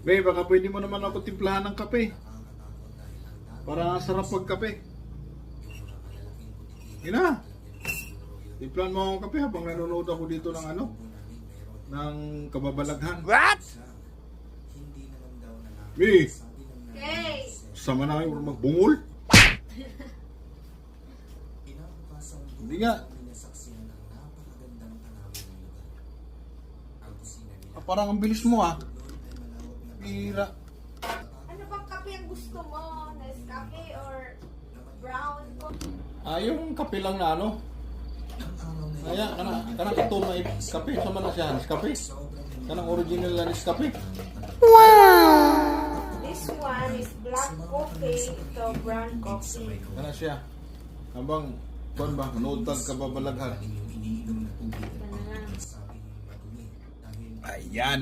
Be, baka pwede mo naman ako timplahan ng kape. Para sarap pagkape. Ina. Timplahan mo akong kape habang nanonood ako dito ng ano? Ng kababalaghan. What? Be, Okay. sama na kayo magbungol. Hindi nga. Parang ang bilis mo ah. Pira. Ano bang kape ang gusto mo? Nescafe or brown coffee? Yung kape lang na ano. Kaya, kana ito may kape. Sama na siya, Nescafe. Kanang original na Nescafe. This one is black coffee. Ito brown coffee. Kana siya. Habang, kuan ba, manood tag kababalaghan. Ayan.